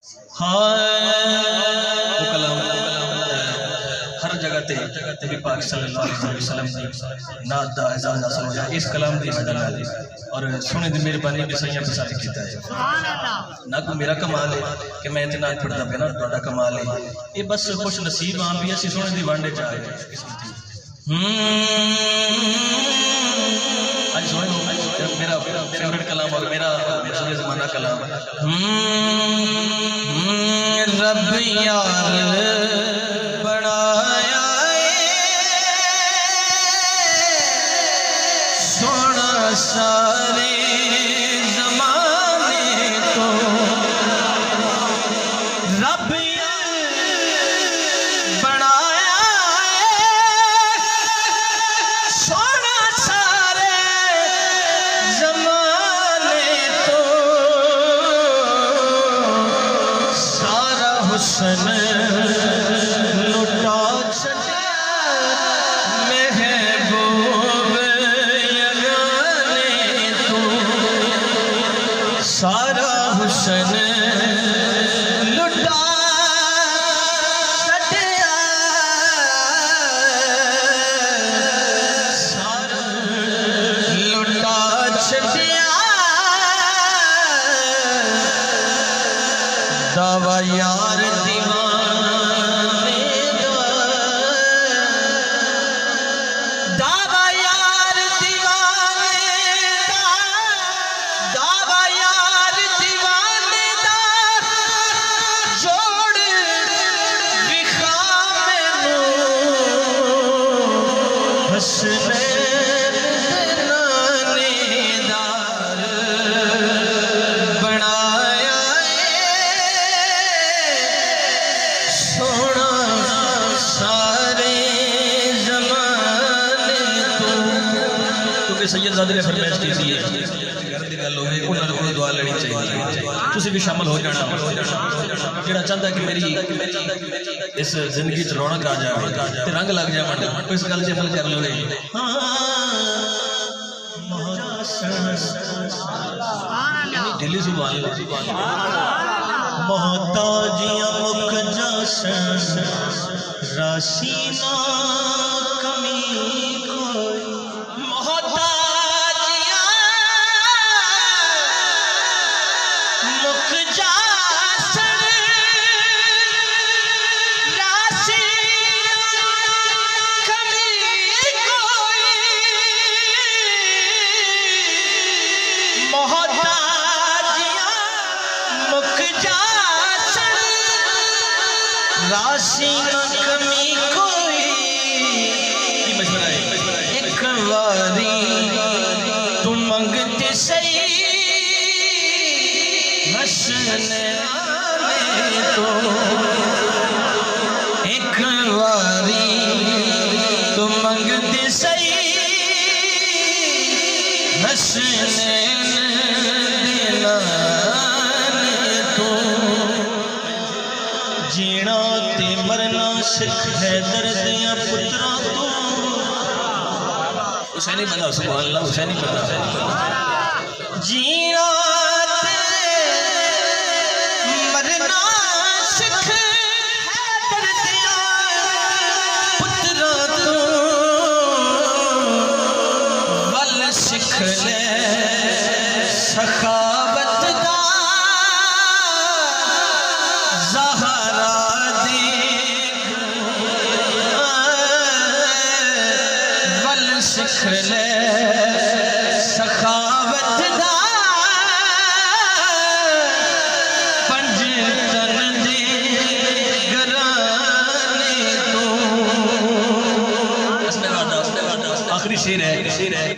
वो कलाम हर जगह ते नबी पाक सल्लल्लाहु अलैहि वसल्लम दी नात दा एजाज हासिल होया इस कलाम दी वजह नाल और सोने दी मेहरबानी भी सैयद सारी कीता है। सुभान अल्लाह। ना को मेरा कमाल है कि मैं इतना पढ़दा पे ना ਤੁਹਾਡਾ कमाल है ये बस खुश नसीब आम भी असि सोने दी वांडे च आए आज सोने मेरा फेवरेट कलाम और मेरा मशहूर ज़माना कलाम रब यार बनाया सोना सारे ज़माने को रब बनाया सोना सारे ज़माने को सारा हुस्न लुटा छड़ा महबूब यगाने तो सारा हुस्न लुटा छड़ा सारा लुटा छड़ा दावा यार दीवाने दावा यार दीवाने दावा यार दीवाने दा जोड़ विखा मैनू हसनैन नानेदार बनाया सोना सारे ज़माने तो क्योंकि सैयद ज़ादे ने फरमाइश की थी घर दी गल होवे उन्हां कोल दुआ लेनी चाहिए तुसी भी शामिल हो जाना जेड़ा चाहता कि मेरी इस जिंदगी च रौनक आ जाए ते रंग लग जाए तो इस गल ते अमल कर लो दिल्ली सुभान अल्लाह मोहताजियां मुक जासन राशि ना कमी कोई मोहताजियां मुक जासन राशि कमी कोई मोहताजियां मुक जासन राशि न कमी कोई एक बारी तू मंगते सही हसने तो एक बारी तू मंगते सही हसने जीना ते मरना सिख है दर्दियां पुत्रा तो हुसैनी बंदा सुभान अल्लाह हुसैनी बंदा जीना ते मरना सिख है दर्दियां पुत्रा तो वल सिख ले सखावत दा ज़हरा सिख ले सखावत दा पंज तन दे घराने तो आखिरी शेर है